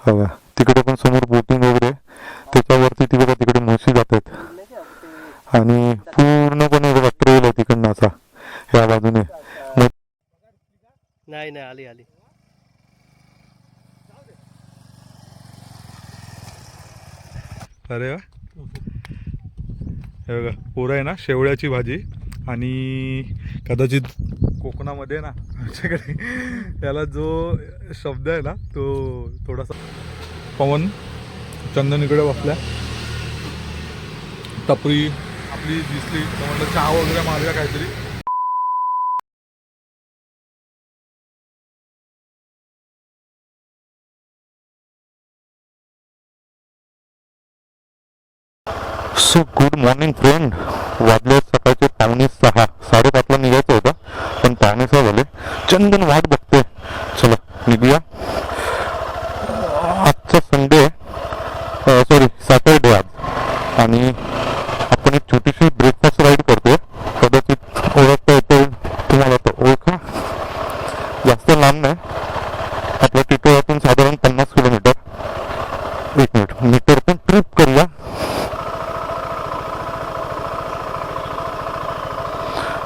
हवा तिकडे पण समोर बोटिंग वगैरे, त्याच्यावरती तिकडे तिकडे म्हशी जात आहेत आणि पूर्णपणे बघा ट्रेल आहे तिकडनं असा या बाजूने. नाही नाही आली आली. अरे वा, हे बघा पोरं आहे ना शेवळ्याची भाजी, आणि कदाचित कोकणामध्ये ना आमच्याकडे त्याला जो शब्द आहे ना तो थोडासा. पवन चंदन इकडे बसल्या, टपरी आपली दिसली तर म्हटलं चहा वगैरे मारूया काहीतरी. So good morning friend. वाजले सकाळचे 5:45, 5:30ला निघायचं होतं पण 5:45 झाले. चंदन वाट बघते, चला निघूया. आजचा संडे, सॉरी सॅटरडे आज, आणि आपण एक छोटीशी ब्रेकफास्ट राईड करतोय. कदाचित ओळखता येतो तुम्हाला, तर ओळखा. जास्त लांब नाही, आपल्या टिटोळ्यातून साधारण 50 किलोमीटर. 1 मिनिट, मीटर पण ट्रिप करूया.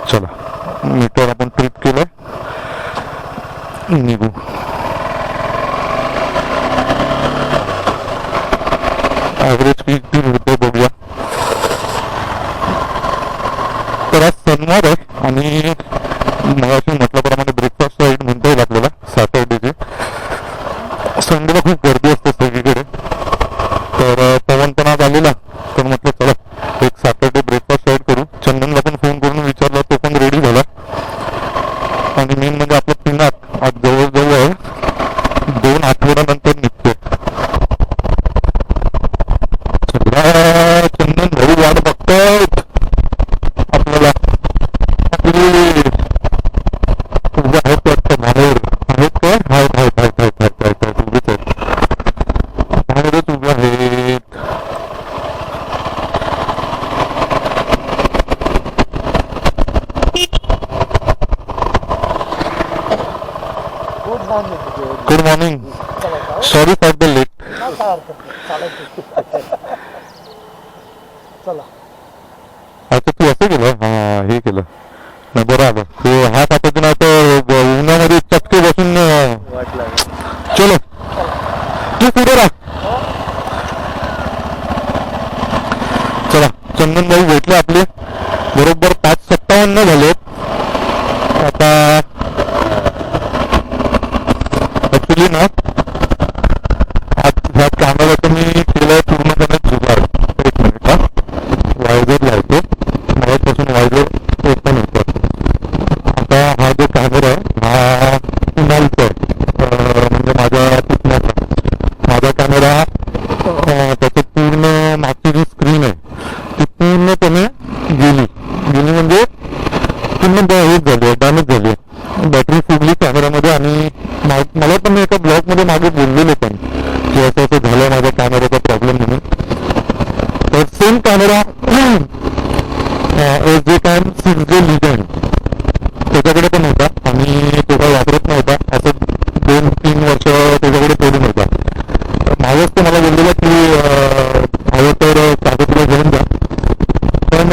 चला मीटर आपण ट्रिप केलं, निघू. ॲव्हरेज किती होतं बघूया. तर आज शनिवार आहे आणि मगाशी म्हटल्याप्रमाणे ब्रेकफास्ट राईड म्हणता येईल आपल्याला सॅटर्डेचे. संडेला खूप गर्दी असते सगळीकडे, तर पवन पण आज आलेला, तर म्हटलं चला एक सॅटर्डे ब्रेकफास्ट राईड करू. चंदनला पण फोन करून विचारला, तो पण रेडी झाला. आणि मेन म्हणजे आपलं पिनाक आज जवळजवळ 2 आठवड्यानंतर निघते. चंदन भाऊ वाट बघतायत आपल्याला. उभे आहेत वाटतं बाहेर, आहेत काय? आहेत उभेच आहेत, बाहेरच उभे आहेत. Good morning. Sorry for the late. अच्छा तू असं केलं, हा हे केलं नाही, बरं आलं तू. हा सापडतो नाही तर उन्हामध्ये चटके बसून. चलो तू पुढे राहा. चला चंदन भाई भेटले आपले, बरोबर 5:57 झालेत आता. ऍक्च्युली ना आज ह्या कॅमेराचं मी केलंय पूर्णपणे जुगाड. 1 मिनिट हा, वायझर लावतो. मगापासून वायझर ओपन होतं. आता हा जो कॅमेरा आहे हा कुणालचा आहे, म्हणजे माझ्या पुतण्याचा. माझा कॅमेरा त्याचं पूर्ण मागची जी स्क्रीन आहे ती पूर्णपणे गेली म्हणजे पूर्ण हेच झाली आहे, डॅमेज झाली आहे. बॅटरी फुगली कॅमेऱ्यामध्ये. आणि मला पण एका ब्लॉगमध्ये मागे बोललेले पण की असं असं झालं माझ्या कॅमेऱ्याचा प्रॉब्लेम म्हणून. तर same camera SJ-CAM 6J legend त्याच्याकडे पण होता आणि तो काही वापरत नव्हता. असं 2-3 वर्ष त्याच्याकडे पडून होता. माझंच ते मला बोललेलं की हवं तर कागदपत्र घेऊन जा, पण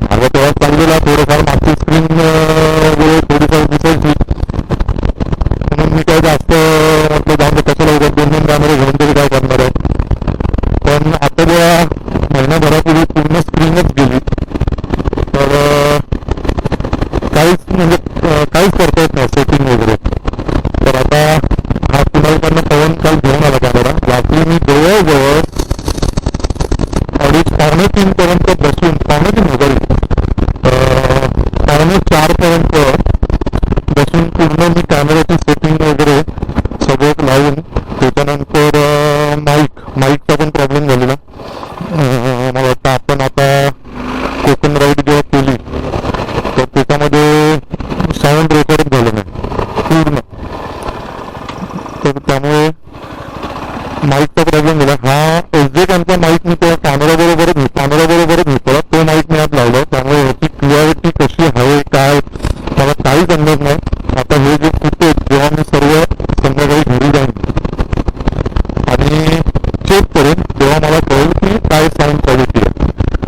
माझा तेव्हा चाललेला थोडंफार मागची स्क्रीन वगैरे थोडीफार दिसायची, म्हणून मी काय जास्त आपलं जाऊन कशाला उद्या 2 कॅमेरे घेऊन तरी काय करणार आहे. पण आता जेव्हा महिनाभरापूर्वी पूर्ण स्क्रीनच गेली तर काहीच म्हणजे काहीच करता येत नाही सेटिंग वगैरे. तर आता हा कुणालकडनं पवन काल घेऊन आला कॅमेरा. रात्री मी जवळजवळ 2:30-3 पर्यंत बसून, 3:30 वगैरे 4:30 पर्यंत बसून पूर्ण मी कॅमेऱ्याची सेटिंग वगैरे सगळं लावून, त्याच्यानंतर माईकचा पण प्रॉब्लेम झालेला. मला वाटतं आपण आता कोकण राईड जेव्हा केली तर त्याच्यामध्ये साऊंड रेकॉर्ड झालं नाही पूर्ण, तर त्यामुळे माईकचा प्रॉब्लेम झाला. हा SJ-CAMचा माईक मी त्या कॅमेराबरोबरच घेतला, तो माईक मी आत लावला. त्यामुळे ह्याची क्लिअरिटी कशी आहे काय मला काहीच अंदाज नाही. आता हे जे फुटेज जेव्हा मी सर्व संध्याकाळी घरी जाईन आणि चेक करेन तेव्हा मला कळेल की काय साऊंड क्वालिटी आहे.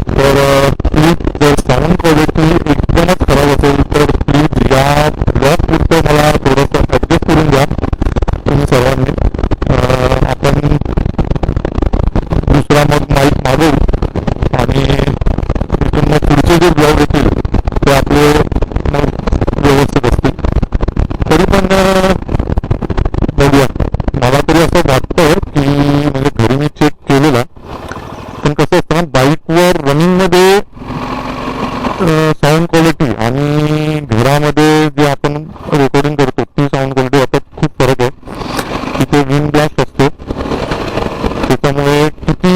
तर प्लीज जर साऊंड क्वालिटी एकदमच खराब असेल तर प्लीज या पुरतं मला थोडंसं ॲडजस्ट करून द्या तुम्ही सर्वांनी. आपण दुसरा मग माईक मागवू आणि इथून मग पुढचे जे ब्लॉग येतील ते आपले मग व्यवस्थित असतील. तरी पण बघूया, मला तरी असं वाटतं की म्हणजे घरी मी चेक केलेला, पण कसं असतं ना बाईकवर रनिंगमध्ये साऊंड क्वालिटी आणि घरामध्ये जे आपण रेकॉर्डिंग करतो ती साऊंड क्वालिटी आता खूप फरक आहे. तिथे विंड ब्लास्ट असतो त्याच्यामुळे किती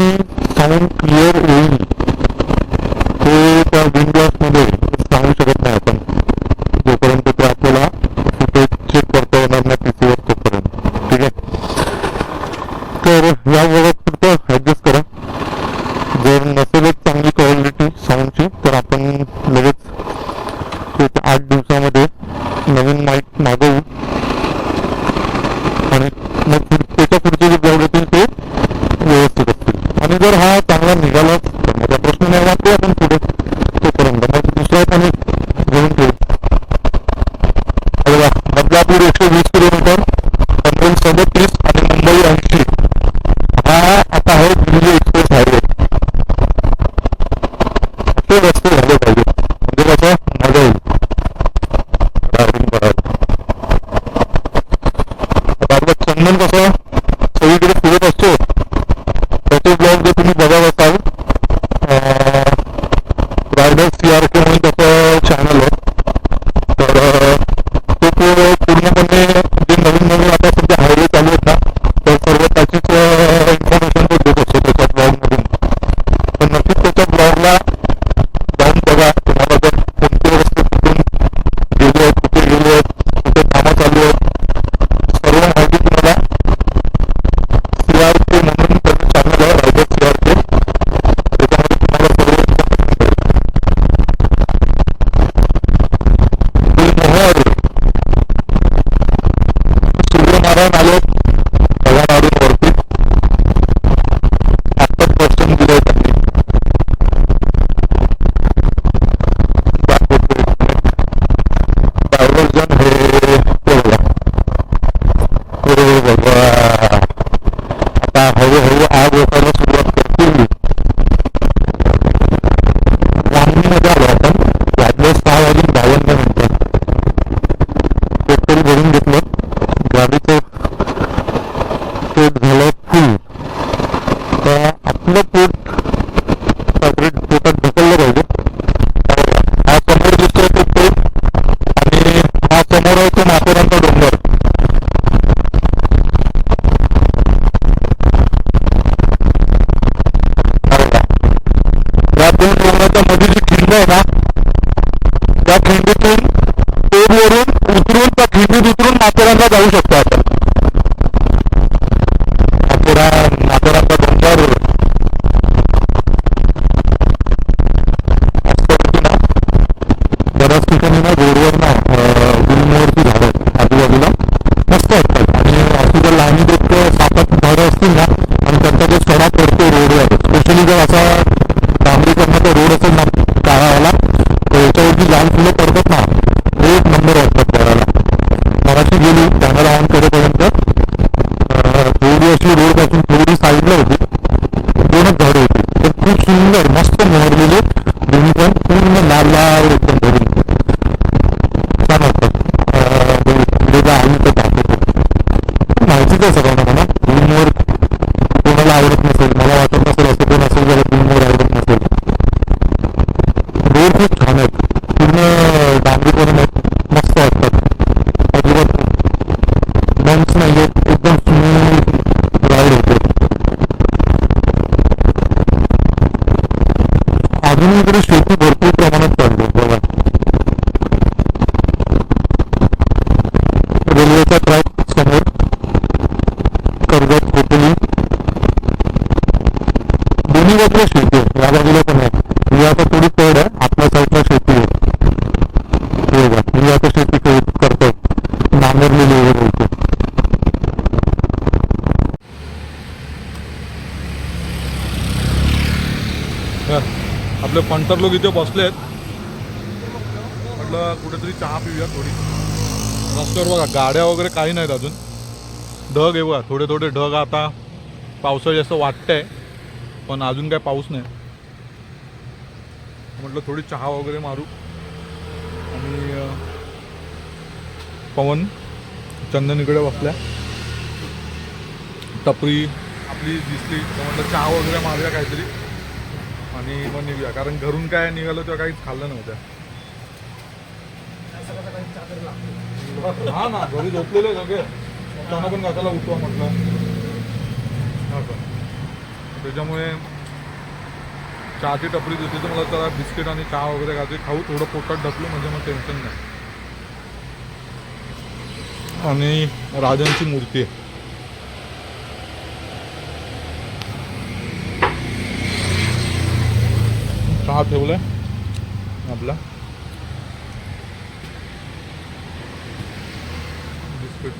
साऊंड क्लिअर येईल ते त्या विंड ब्लास्टमध्ये सांगू शकत नाही आपण, जोपर्यंत ते आपल्याला फुटेज चेक करता येणार नाही पीसीवर तोपर्यंत. ठीक आहे, तर या बाबत फक्त ॲडजस्ट करा. जर नसेलच चांगली क्वालिटी साऊंडची तर आपण लगेच एक 8 दिवसामध्ये नवीन माईक मागवू आणि मग त्याच्या पुढचे जे ब्लॉग येतील ते व्यवस्थित असतील. आणि जर हा चांगला निघालाच तर माझा प्रश्न नाही वाटते आपण पुढे तोपर्यंत मग दुसरा पण एक घेऊन ठेवू. बघा, बदलापूर 120 किलोमीटर, पनवेल 37 आणि मुंबई 80 हा आता आहे दिल्ली एक्सप्रेस हायवे. असे रस्ते झाले पाहिजे म्हणजे कसं मजा येईल ड्रायव्हिंग करायला. आता आपलं चंदन कसं सगळीकडे फिरत असतो त्याचे ब्लॉग जे तुम्ही बघत असाल रायडर CRK म्हणून त्याचं चॅनल आहे. तर तो पूर्णपणे जे नवीन नवीन आता सध्या हायवे चालू आहेत ना तर सर्व त्याचीच इन्फॉर्मेशन तो देत असतो त्याच्या ब्लॉगमधून. तर नक्कीच त्याच्या ब्लॉगला जाऊन बघा. तुम्हाला जर कोणते रस्ते कुठून गेले आहेत, कुठे गेले आहेत, कुठे कामं चालू आहेत, सर्व माहिती तुम्हाला CRK म्हणून त्याचं चॅनल आहे रायडर CRK, त्याच्यामध्ये तुम्हाला सर्व सूर्यनारायण आले ढगांवरती आत्ताच दर्शन दिलंय त्यांनी. डायव्हर्जन हे बघा बघा आता हळूहळू आग ओसायला सुरुवात करतील. वांगणीमध्ये आलो आपण, वाजले 6:52 पेट्रोल भरून घेतलं, गाडीचं पोट झालं फुल. तर आपलं पोट सेपरेट पोटात ढकललं पाहिजे. हा समोर दिसतोय तो पोट आणि हा समोर आहे तो माथेरानचा डोंगर. या 2 डोंगराच्या मध्ये जी खिंड आहे ना त्या खिंडीतून टोलवरून उतरून त्या खिंडीत उतरून माथेरानला जाऊ शकतो आपण. माथेरानचा डोंगर असं ना बऱ्याच ठिकाणी ना रोडवर ना गुलमोहरची झाडं आहेत आजूबाजूला मस्त वाटतात. आणि अशी जर लाईनीत एक 7-8 झाडं असतील ना आणि त्यांचा जो सडा पडतो रोडवर, स्पेशली जर असा डांबरीकरणाचा रोड असेल ना काळावाला तर याच्यावरती लाल फुलं पडतात ना, एक नंबर वाटतात बघायला. मगाशी गेली कॅमेरा ऑन करेपर्यंत थोडी अशी रोडपासून थोडी साईडला होती, 2च झाडं होती तर खूप सुंदर मस्त मोहरलेले दोन्ही पण पूर्ण लाल लाल एकदम भरून छान वाटतात. आम्ही तर दाखवतो, माहितीच आहे सगळ्यांना म्हणा. गुलमोहर कोणाला आवडत नसेल, मला वाटत नसेल असं कोण असेल ज्याला गुलमोहर आवडत नसेल. रोड खूप छान आहेत, पूर्ण डांबरीकरण आहेत, मस्त वाटतात. अजिबात बंक्स नाही आहेत, एकदम स्मूथ राईड होते. अजूनही इकडे शेती भरपूर प्रमाणात चालते बघा. रेल्वेचा ट्रॅक समोर, कर्जत खोपोली दोन्ही बाजूला शेती आहे. या बाजूला पण आहे, ही आता थोडी पड आहे, आपल्या साईडला शेती आहे. ही आता शेती करतात, नांगरलेली वगैरे होते. आपले पंटर लोक इथे बसले आहेत. म्हटलं कुठेतरी चहा पिऊया थोडी. रस्त्यावर बघा गाड्या वगैरे काही नाहीत अजून. ढग आहे बघा, थोडे थोडे ढग. आता पावसाळी असं वाटतंय पण अजून काय पाऊस नाही. म्हटलं थोडी चहा वगैरे मारू. आणि पवन चंदनीकडे बसल्या. टपरी आपली दिसली तर म्हटलं चहा वगैरे मारूया काहीतरी आणि मग निघूया. कारण घरून काय निघालो तेव्हा काहीच खाल्लं नव्हतं. हा ना, घरी झोपलेले सगळे. त्यांना पण कशाला उठवा म्हटलं. त्याच्यामुळे चहाची टपरी दिसली तर मला जरा बिस्किट आणि चहा वगैरे काहीतरी खाऊ. थोडं पोटात ढकलू म्हणजे मग टेन्शन नाही. आणि राजांची मूर्ती आहे. चहा ठेवलाय आपला. बिस्किट.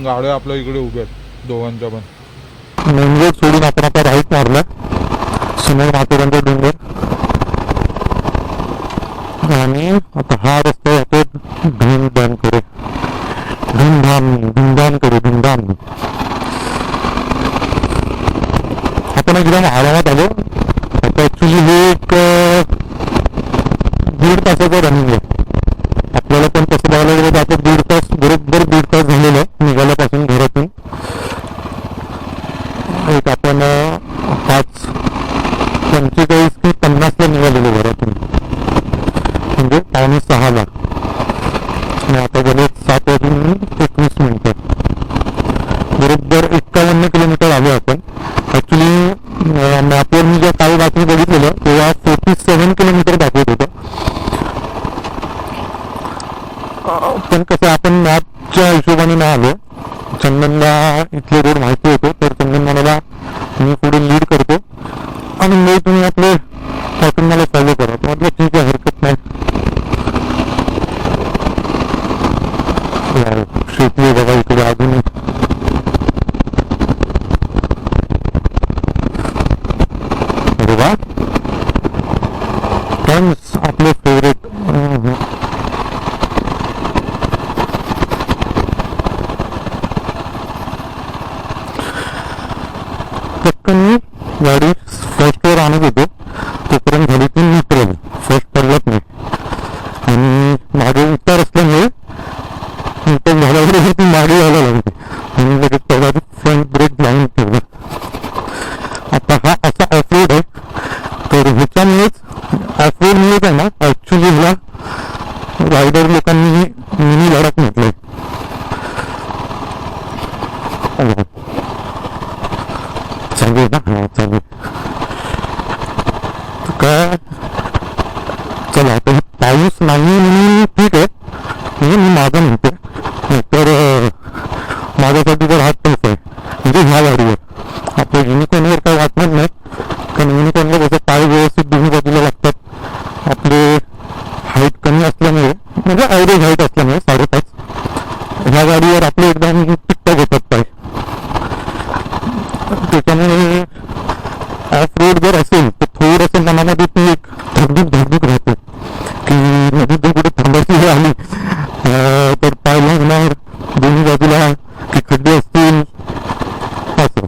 गाड्या आपल्या इकडे उभ्या आहेत दोघांच्या पण. मेन रोड सोडून आपण आता राईट मारला. समोर माथेरानचा डोंगर आणि आता हा रस्ता जातो धूमधाम करे. धूमधाम करे धूमधाम. आपण एकदम आरामात आलो. आता ऍक्च्युली हे एक 1.5 तासाचं रनिंग आहे. आपल्याला पण तसं बघायला गेलं तर आता 1.5 तास, बरोबर 1.5 तास झालेलं आहे निघाल्यापासून घरातून. एक आपण 5:45 की 50ला निघालेलो घरातून, म्हणजे 5:45ला. आणि आता गेले 7:19 बरोबर 51 किलोमीटर आलो आपण. ऍक्च्युली मॅपवर मी जेव्हा काल रात्री बघितलेलं तेव्हा 47 किलोमीटर दाखवत होतं. पण कसं आपण मॅपच्या हिशोबाने नाही आलो. चंदनला इथले रोड माहिती होते तर चंदन म्हणाला मी पुढे लीड करतो आणि मी तुम्ही आपले पॅटर्न मला फॉलो करा. म्हटलं ठीक आहे, हरकत नाही. शेती बघा इकडे अजून. अरे वा, टन्स आपले फेवरेट. पटकन गाडी फर्स्टवर आणत होतो तोपर्यंत झाली ती न्यूट्रल. फर्स्ट पडलंच नाही आणि मागे उतार असल्यामुळे न्यूट्रल झाल्यावर ती मागे यायला लागते आणि लगेच पहिला फ्रंट ब्रेक लावून ठेवला. आता हा असा ऑफरोड आहे तर ह्याच्यामुळेच ऑफरोडमुळेच आहे ना ऍक्च्युली ह्याला रायडर लोकांनी मिनी लडाख म्हटलंय. चालू ना, हा चालू. काय चला आता पाऊस नाही म्हणून ठीक आहे, म्हणजे मी माझं म्हणते. तर माझ्यासाठी तर हात टफ आहे म्हणजे ह्या गाडीवर. आपल्या युनिकॉर्नवर काय वाटणार नाही कारण युनिकॉर्नला कसं पाय व्यवस्थित दोन्ही बाजूला लागतात. आपले हाईट कमी असल्यामुळे, म्हणजे ॲव्हरेज हाईट असल्यामुळे 5.5, ह्या गाडीवर आपले एकदम टिकटॉक होतात पाय. त्याच्यामुळे ऑफ रोड जर असेल तर थोडंसं मनामध्ये ती एक धगधूक राहते की नदी जर कुठे थांबायची आली तर पाय लागणार, दोन्ही बाजूला की खड्डे असतील असं.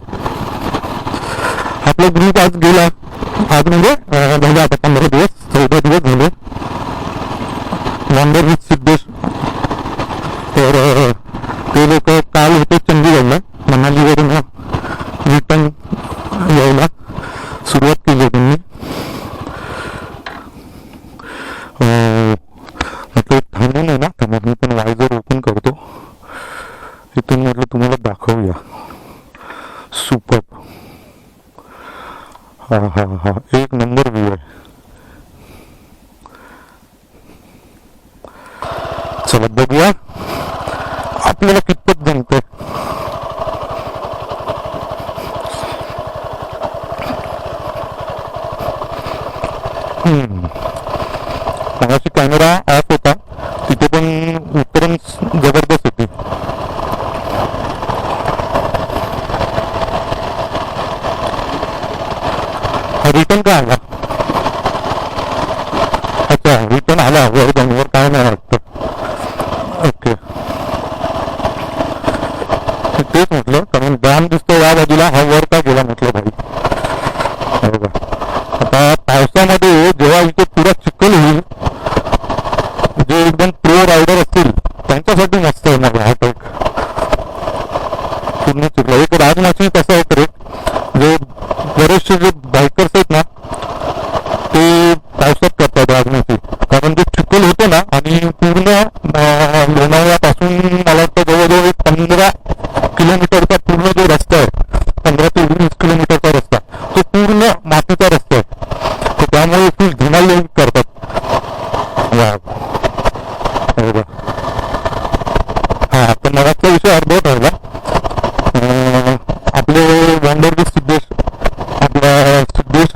आपला ग्रुप आज गेला, आज म्हणजे झाले आता 15 दिवस 14 दिवस झाले. Wander with Siddhesh. तर ते लोक काल होते चंदीगडला. मनालीवरून रिटर्न यायला सुरुवात केली त्यांनी. म्हटलं थांबून आहे ना, तर मी पण वायझर ओपन करतो. इथून म्हटलं तुम्हाला दाखवूया. सुपर. हा हा हा, एक नंबर व्ह्यू आहे. चला बघूया आपल्याला कितपत जमतंय. मगाशी कॅमेरा ऑफ होता, तिथे पण उतरण जबरदस्त होती. रिटर्न का आला? अच्छा रिटर्न आला वर डोंगर काय नाही वाटतं. ओके तेच म्हटलं कारण डॅम दिसतो या बाजूला हा वर का गेला म्हटलं भाई. हो का आता पावसामध्ये जेव्हा इथे पुरा चिखल होईल जे एकदम प्रो रायडर असतील त्यांच्यासाठी मस्त आहे मला हा ट्रेक. पूर्ण चिखल एक राजमाची कसं आहे ट्रेक जे बरेचसे जे बायकर्स आहेत ना ते पावसात करतात राजमाची कारण जे चिखल होतं ना आणि पूर्ण लोणावळ्यापासून मला वाटतं जवळजवळ 15 किलोमीटरचा पूर्ण जो रस्ता आहे 15 ते 20 किलोमीटरचा रस्ता तो पूर्ण मातीचा रस्ता आहे तर त्यामुळे फुल धुमाले करतात. हा तर मगाचा विषय अर्धवट राहिला. आपले वॉन्डरबी सिद्धेश आपला सिद्धेश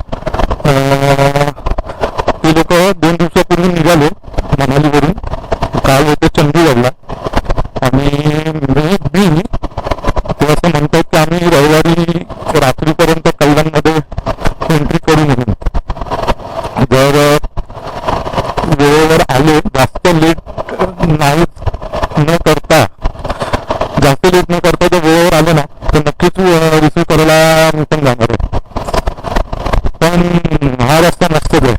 ते लोक 2 दिवसापूर्वी निघाले मनालीवरून. काल होते चंदीगडला आणि मी ते असं म्हणतात की आम्ही रविवारी रात्रीपर्यंत कल्याणमध्ये एंट्री करू म्हणून. जर वेळेवर आले जास्त लेट नाही न करता जास्त लेट न करता जर वेळेवर आले ना तर नक्कीच रिसीव्ह करायला मी पण जाणार आहे. पण हा रस्ता नसतो आहे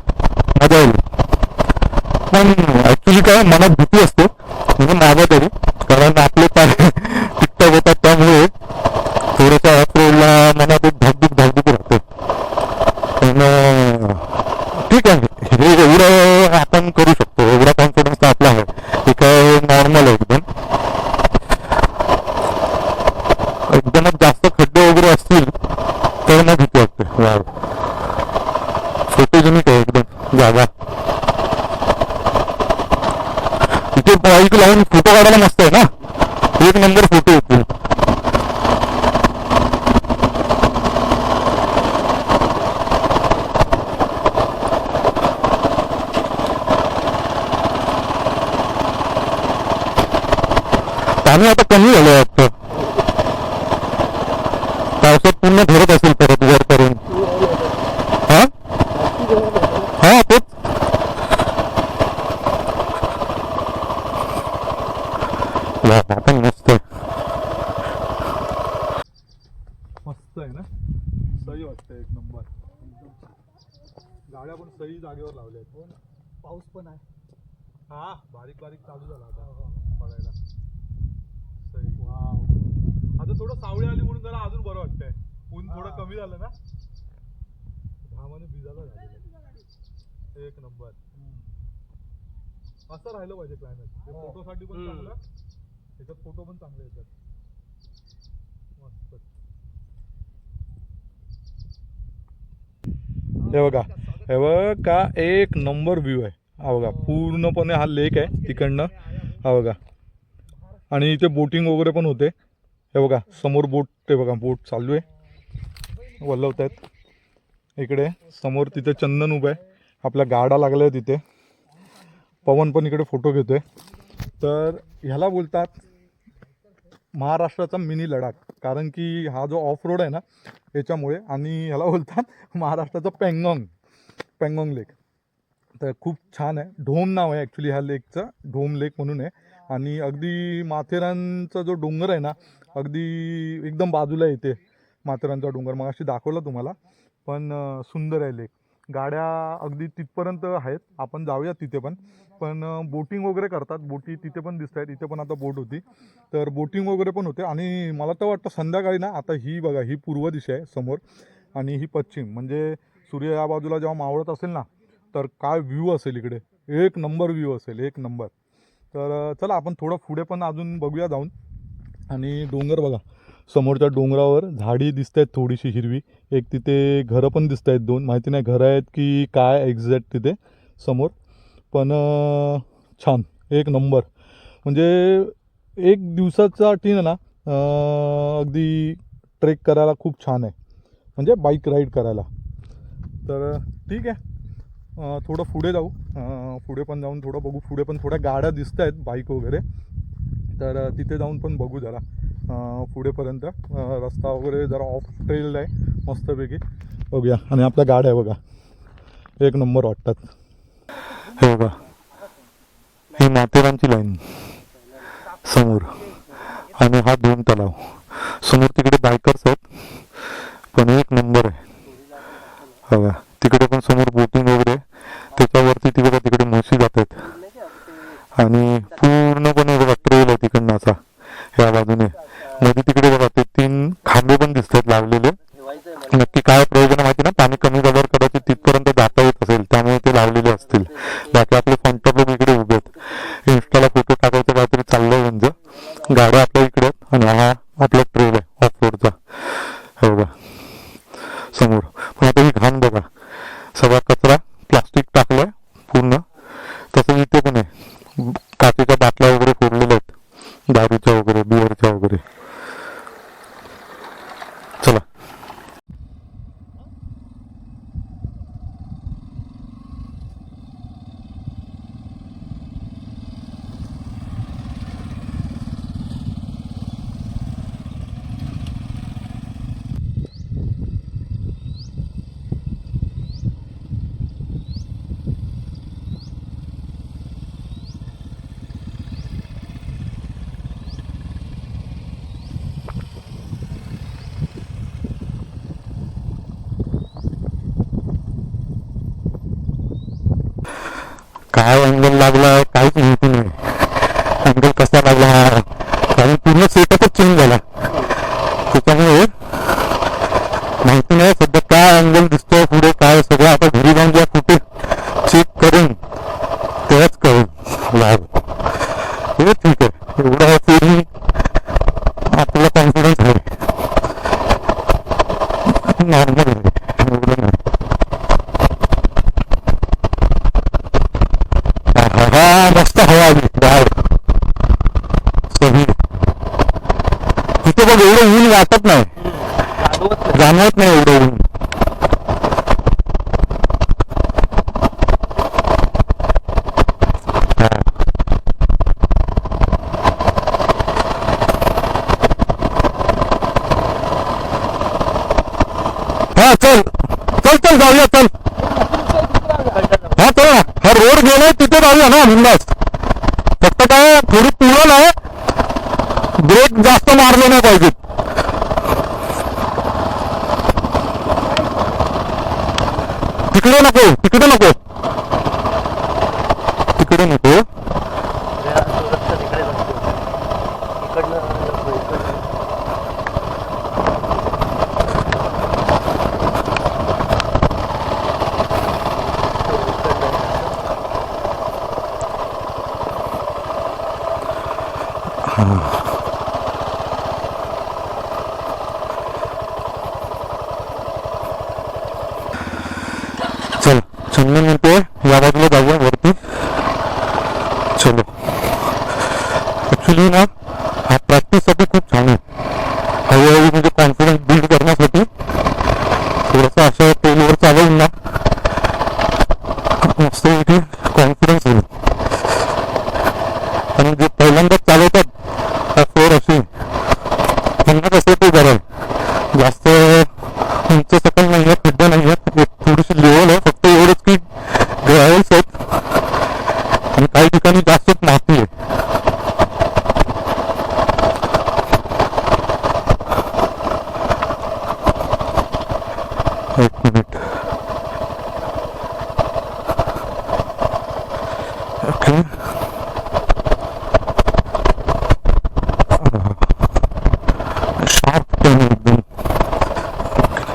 मजा येईल. पण ऍक्च्युली काय मनात भीती असते म्हणजे माझ्या तरी कारण आपले पाय टिकटॉक होतात त्यामुळे थोडंसं ऑफ रोडला मनात एक धाकधूक राहते. पण ठीक आहे हे एवढं आपण करू शकतो एवढा कॉन्फिडन्स तर आपला आहे. हे काय नॉर्मल आहे एकदमच जास्त खड्डे वगैरे असतील तर मग भीती वाटते. वाव फोटोजेनिक आहे एकदम जागा. इथे बाईक लावून फोटो काढायला मस्त आहे ना. एक नंबर फोटो येतील. पाणी आता कमी झालं वाटतं पावसात पूर्ण भरत असेल परत वर करून. हा हा तेच आता मस्त मस्त आहे ना सही वाटतं एक नंबर. गाड्या पण सही जागेवर लावल्या आहेत. पाऊस पण आहे. हा बारीक बारीक चालू झाला आता पडायला. सही वाव. आता थोडं सावळी आली म्हणून जरा अजून बरं वाटतंय. ऊन थोडं कमी झालं ना घामाने भिजायला झालेलं. एक नंबर असं राहिलं पाहिजे क्लायमेट. फोटोसाठी पण चांगलं त्याच्यात फोटो पण चांगले येतात. मस्त. हे बघा हे बघा का एक नंबर व्ह्यू आहे. हा बघा पूर्णपणे हा लेक आहे तिकडनं. हा बघा आणि इथे बोटिंग वगैरे पण होते. हे बघा समोर बोट ते बघा बोट चालू आहे वल्लवत आहेत. इकडे समोर तिथे चंदन उभं आहे. आपल्या गाडा लागल्या आहे तिथे. पवन पण इकडे फोटो घेतोय. तर ह्याला बोलतात महाराष्ट्राचा मिनी लडाख कारण की हा जो ऑफ रोड आहे ना याच्यामुळे. आणि ह्याला बोलतात महाराष्ट्राचा पँगॉंग लेक. तर खूप छान आहे. ढोम नाव आहे ॲक्च्युली ह्या लेकचं. ढोम लेक म्हणून आहे. आणि अगदी माथेरानचा जो डोंगर आहे ना अगदी एकदम बाजूला येते माथेरानचा डोंगर. मगाशी दाखवला तुम्हाला. पण सुंदर आहे लेक. गाड्या अगदी तिथपर्यंत आहेत. आपण जाऊया तिथे पण बोटिंग वगैरे करतात. बोटी तिथे पण दिसत आहेत. इथे पण आता बोट होती तर बोटिंग वगैरे पण होते. आणि मला तर वाटतं संध्याकाळी ना आता ही बघा ही पूर्व दिशा आहे समोर आणि ही पश्चिम म्हणजे सूर्य या बाजूला जेव्हा मावळत असेल ना तर काय व्ह्यू असेल इकडे. एक नंबर व्ह्यू असेल एक नंबर. तर चला आपण थोडं पुढे पण अजून बघूया जाऊन. आणि डोंगर बघा समोरच्या डोंगरावर झाडी दिसत आहेत थोडीशी हिरवी. एक तिथे घरं पण दिसत आहेत 2. माहिती नाही घरं आहेत की काय एक्झॅक्ट तिथे समोर. पण छान एक नंबर. म्हणजे एक दिवसासाठी ना अगदी ट्रेक करायला खूप छान आहे म्हणजे बाईक राईड करायला. तर ठीक आहे थोडं पुढे जाऊ. पुढे पण जाऊन थोडं बघू. पुढे पण थोड्या गाड्या दिसत आहेत बाईक वगैरे. तर तिथे जाऊन पण बघू जरा पुढेपर्यंत. रस्ता वगैरे जरा ऑफ ट्रेल आहे मस्तपैकी. बघूया. आणि आपल्या गाड्या बघा एक नंबर वाटतात. हे बघा ही माथेरानची लाईन समोर आणि हा 2 तलाव समोर. तिकडे बायकर्स आहेत पण एक नंबर आहे बघा. तिकडे पण समोर बोटिंग वगैरे, त्याच्यावरती तिकडे तिकडे म्हशी जात आहेत आणि पूर्णपणे बघा ट्रेल आहे तिकडनं असा या बाजूने. मध्ये तिकडे बघा ते 3 खांबे पण दिसतात लावलेले. नक्की काय प्रयोजन माहिती ना, पाणी कमी झाल्यावर कदाचित तिथपर्यंत जाता येत असेल त्यामुळे ते लावलेले असतील. बाकी आपले फंटर लोक इकडे उभे आहेत, इंस्टाला फोटो टाकायचं काहीतरी चाललंय म्हणजे. गाड्या आपल्या इकडे आहेत आणि हा आपला ट्रेल आहे ऑफ रोडचा हे बघा समोर. पण आता ही घाण बघा, सगळा कचरा प्लास्टिक टाकलाय पूर्ण. तसं इथे पण आहे, काचेच्या बाटल्या वगैरे फोडलेल्या आहेत दारूच्या वगैरे, बिअरच्या वगैरे. चला काय अँगल लागला काहीच माहिती नाही. अँगल कसा लागला कारण पूर्ण सेटअपच चेंज झाला, त्याच्यामुळे माहिती नाही सध्या काय अँगल दिसतोय पुढे काय. सगळं आता घरी जाऊन ज्या फुटेज चेक करून तेव्हाच कळेल लाईव्ह. हे ठीक आहे, एवढा फिरून आपल्याला कॉन्फिडन्स आहे, नॉर्मल आहे एवढं नाही. मस्त हवा आली बाहेर सगळी. तिथे बघ एवढं ऊन वाटत नाही, जाणवत नाही एवढं ऊन. हा चल चल चल जाऊया चल. हा चल ना, हा रोड गेलाय तिथे जाऊया ना बिंदास. फक्त काय थोडी तुळण आहे, ब्रेक जास्त मारले नाही पाहिजेत. तिकडे नको तिकडे नको तिकडे नको. चल चंदन म्हणते या बाजूला जाऊया वरती. चलो ऍक्च्युली ना हा प्रॅक्टिससाठी खूप छान आहे. हळूहळू म्हणजे कॉन्फिडन्स बिल्ड करण्यासाठी थोडंसं अशा ट्रेनवर चालवून ना मस्त इथे कॉन्फिडन्स येईल. आणि जे पहिल्यांदाच चालवतात फोर अशी त्यांना कसं ते बरं जास्त उंच सकल नाही आहेत, खड्डे नाही आहेत, एक थोडीशी लेवल आहे. फक्त एवढंच की ग्रॅव्हल्स आहेत आणि काही ठिकाणी जास्तच माती आहे. एक मिनिट ओके. शार्प टर्न एकदम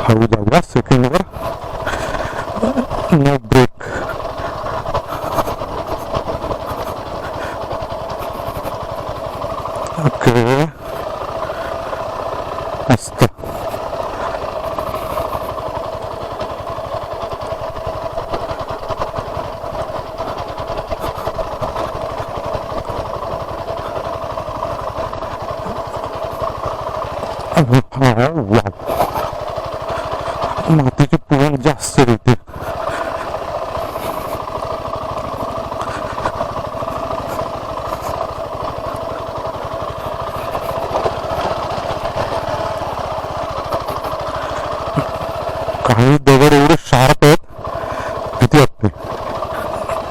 हळू जाऊया सेकंडवर. No break. ओके मस्त. मातीची पुरण जास्त येते. काही दगड एवढे शार्प आहेत, किती वाटते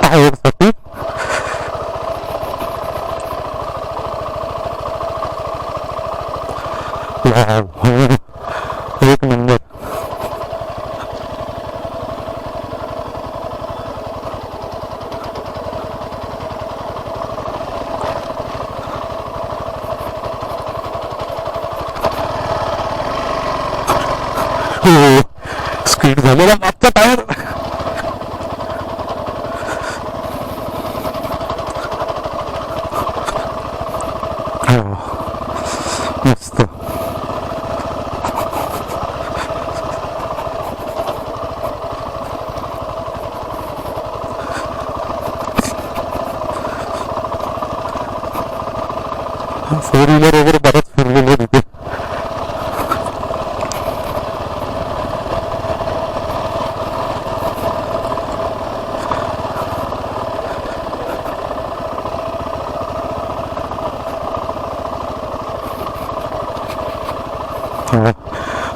टायरसाठी. एक नंबर. हो, स्किड झालेला मागचा टायर. मस्त. फोर व्हीलर वगैरे बराच फिरलेलो तिथे.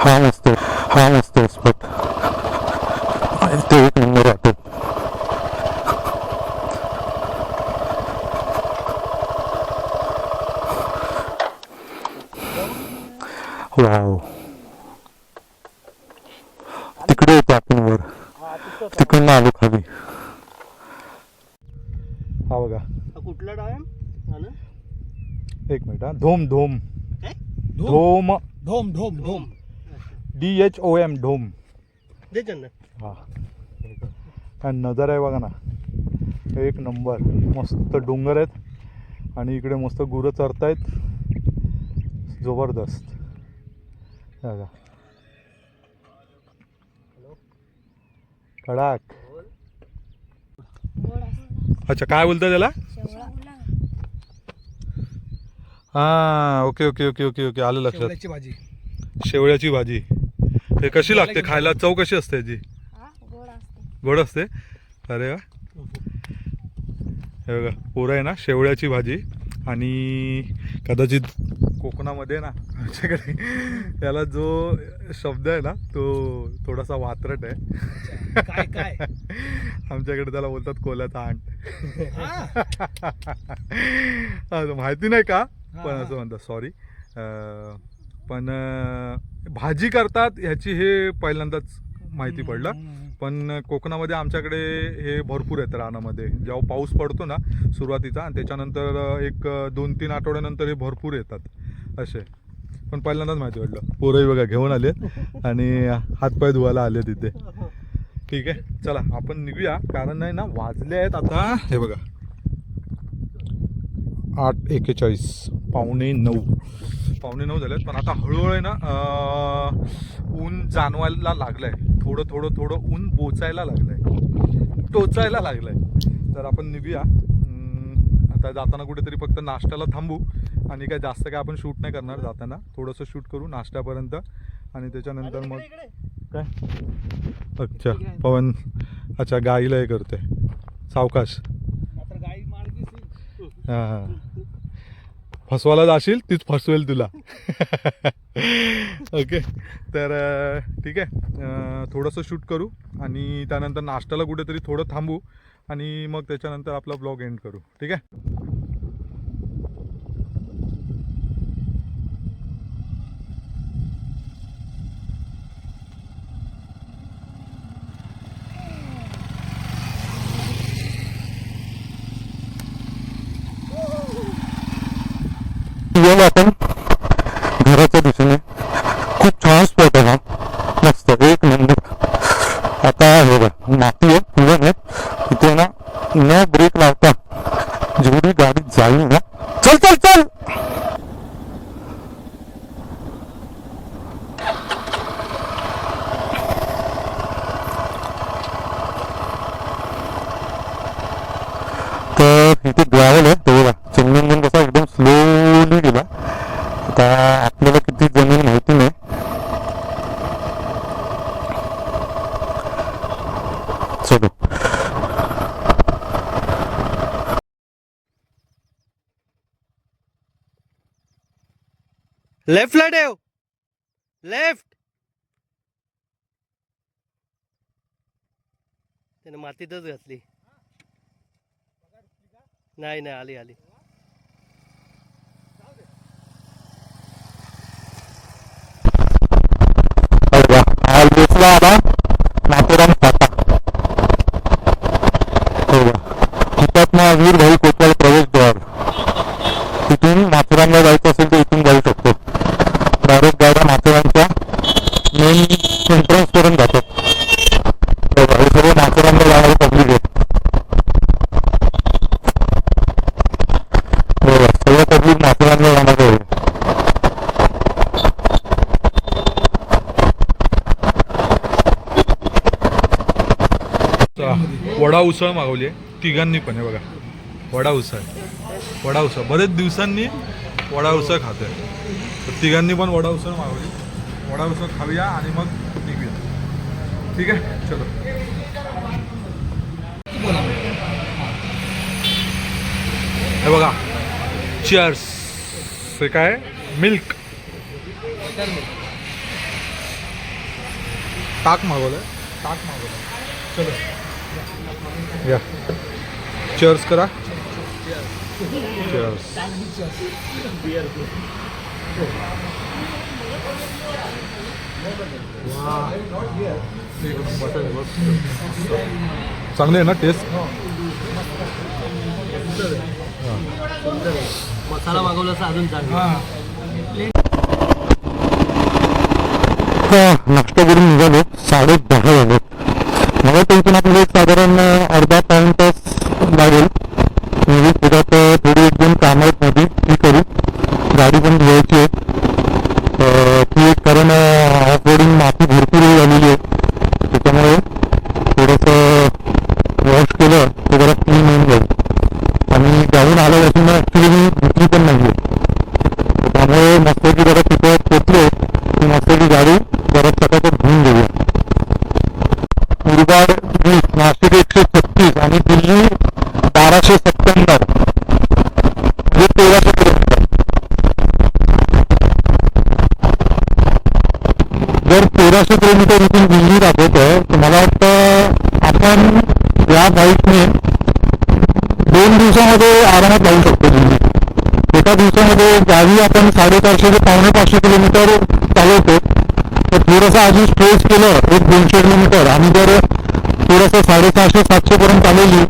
हा मस्त, हा मस्त स्पॉट. ते एक नंबर वाटत. वाव, तिकडे होतो आपण वर, तिकडनं आलो खाली. हा बघा, कुठला डॅम? एक मिनिट हा. धोम धोम काय? धोम धोम धोम धोम. DHOM धोम. दे चंदन. हा, काय नजर आहे बघा ना, एक नंबर. मस्त डोंगर आहेत आणि इकडे मस्त गुरं चरतायत, जबरदस्त. हे बघा, कडाक. अच्छा, काय बोलतं त्याला? हा, okay okay okay okay okay, आलं लक्षात. शेवळ्याची भाजी. शेवळ्याची भाजी. हे कशी लागते खायला? चव कशी असते याची? गोड असते. अरे वा. हे बघा, पोरं आहे ना, शेवळ्याची भाजी. आणि कदाचित कोकणामध्ये ना आमच्याकडे त्याला जो शब्द आहे ना तो थोडासा वात्रट आहे. काय काय? आमच्याकडे त्याला बोलतात कोल्याचा अंट. माहिती नाही का, पण असं म्हणतात. सॉरी. पण भाजी करतात ह्याची हे पहिल्यांदाच माहिती पडलं. पण कोकणामध्ये आमच्याकडे हे भरपूर आहेत रानामध्ये. जेव्हा पाऊस पडतो ना सुरुवातीचा, आणि त्याच्यानंतर एक 2-3 आठवड्यानंतर हे भरपूर येतात असे. पण पहिल्यांदाच माहिती पडलं. पोरही बघा घेऊन आले आणि हातपाय धुवायला आले तिथे. ठीक आहे, चला आपण निघूया. कारण नाही ना, वाजले आहेत आता, हे बघा 8:41, 8:45 झालेत. पण आता हळूहळू आहे ना ऊन जाणवायला लागलंय. थोडं थोडं थोडं ऊन बोचायला लागलंय, टोचायला लागलंय. तर आपण निघूया. आता जाताना कुठेतरी फक्त नाश्त्याला थांबू. आणि काय जास्त काय आपण शूट नाही करणार जाताना. थोडंसं शूट करू नाश्त्यापर्यंत आणि त्याच्यानंतर मग काय. अच्छा पवन, अच्छा गाईला हे करते सावकाश. हां हां, फसवायला जाशील तीच फसवेल तुला. ओके, तर ठीक आहे. थोडंसं शूट करू आणि त्यानंतर नाश्त्याला कुठेतरी थोडं थांबू आणि मग त्याच्यानंतर आपला ब्लॉग एंड करू. ठीक आहे. गेलो आपण घराच्या दिशेने. खूप छान स्पॉट आहे हा, मस्त एक नंबर. आता हे बघ माती आहे, फुलं आहे इथे ना. न ब्रेक लावता जेवढी गाडी जाईल ना, चल चल चल. तर इथे ग्रॅव्हल आहे, तो बघा चंदन कसा एकदम स्लोली गेला. आता आपल्याला किती जमीन माहिती नाही. चलो, लेफ्टला ठेव. लेफ्ट. त्याने मातीतच घातली. नाही नाही, आली आली. हा वेचला आला माथेरान फाटा. हुतात्मा वीरभाई कोतवाल प्रवेशद्वार. तिथून माथेरानला जायचं असेल तर इथून जाऊ शकतो. डायरेक्ट गाड्या माथेरानच्या मेन एंट्रन्स पर्यंत जातात. हे सर्व माथेरानला जाणारे पब्लिक आहे. सर्व पब्लिक माथेरानला जाणार आहे. वडा उसळ मागवली आहे तिघांनी पण. आहे बघा, वडा उसळ. वडा उसळ बरेच दिवसांनी वडा उसळ खातोय. तर तिघांनी पण वडा उसळ मागवली. वडा उसळ खाऊया आणि मग निघूया. ठीक आहे, चलो. हे बघा, चिअर्स. हे काय, मिल्क ताक मागवलं. ताक मागवलं. चलो या, चिअर्स करा. चिअर्स. चांगले आहे ना टेस्ट? मसाला मागवला तर अजून चांगला. नाश्ता करून निघालो. 10:30 झाले. मला टेन्शन आपल्याला एक साधारण अर्धा पाऊण तास लागेल. म्हणजे पुढ्यात थोडी 1-2 कामं आहेत मध्ये, ती करू. गाडी पण धुवायची आहे ती एक, कारण ऑफरोडिंग माती भरपूर झालेली आहे. त्याच्यामुळे थोडंसं वॉश केलं तर जरा क्लीन होऊन जाईल. आणि जाऊन आल्यापासून ॲक्च्युली मी धुतली पण नाही आहे. त्यामुळे मस्तपैकी जरा तिथं पोचलो की मस्तपैकी गाडी जरा चटाचट धुवून घेऊया. मुरबाड 20, नाशिक 136 आणि दिल्ली 1297, म्हणजे 1300 किलोमीटर. जर 1300 किलोमीटर इथून दिल्ली दाखवतोय तर मला वाटतं आपण या बाईकने 2 दिवसामध्ये आरामात जाऊ शकतो दिल्ली. एका दिवसामध्ये गाडी आपण 450 ते 450 किलोमीटर चालवतो. तर थोडंसं अजून स्ट्रेच केलं 100-200 किलोमीटर आणि जर थोडंसं 650-700 पर्यंत चालवली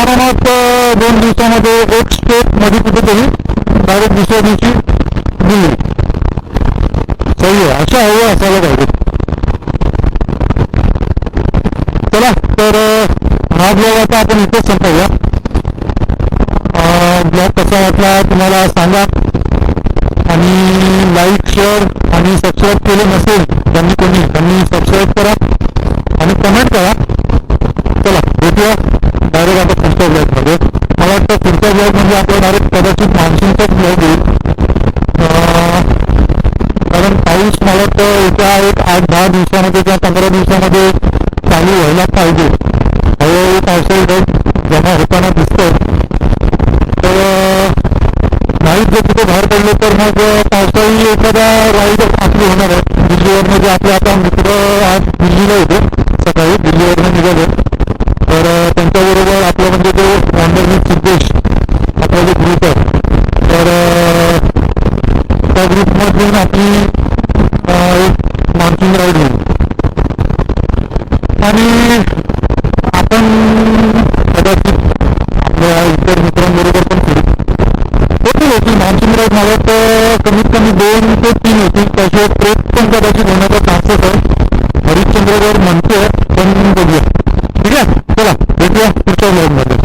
आरामात 2 दिवसामध्ये एक स्टेप मध्ये कुठेतरी डायरेक्ट दुसऱ्या दिवशी दिली. सही आहे, अशा हवं असायला पाहिजे. चला, तर हा ब्लॉग आता आपण इथेच संपवूया. ब्लॉग कसा वाटला तुम्हाला सांगा. आणि लाईक, शेअर आणि सबस्क्राईब केलं नसेल त्यांनी सबस्क्राईब करा आणि कमेंट करा. चला, भेटूया डायरेक्ट आता पुढच्या ब्लॉगमध्ये. मला वाटतं पुढचा ब्लॉग म्हणजे आपला डायरेक्ट कदाचित मान्सूनचाच ब्लॉग येईल. कारण पाऊस मला वाटतं येत्या एक 8-10 दिवसामध्ये किंवा 15 दिवसामध्ये चालू व्हायला पाहिजे. हळूहळू पावसाळी ढग जमा होताना दिसतं. तर नाहीच जर तिथे बाहेर पडले तर मग पावसाळी एखादा राईड आपली होणार आहे. दिल्लीवरनं जे आपले आता मित्र आज दिल्लीला होते, सकाळी दिल्लीवरनं निघाले. तर त्यांच्याबरोबर आपलं म्हणजे जो वॉन्डर विथ सिद्धेश आपला जो ग्रुप आहे, तर त्या ग्रुपमधून आपली एक मान्सून राईड होईल. आणि आपण कदाचित आपल्या इतर मित्रांबरोबर पण फिरू. होती मान्सून राईड. मला वाटतं कमीत कमी 2 ते 3 होतील. त्याशिवाय ट्रेक पण कदाचित होण्याचा चान्सेस आहे. हरिश्चंद्रगड म्हणतोय, पण बघूया. ठीक आहे, चला भेटूया पुढच्या ब्लॉगमध्ये.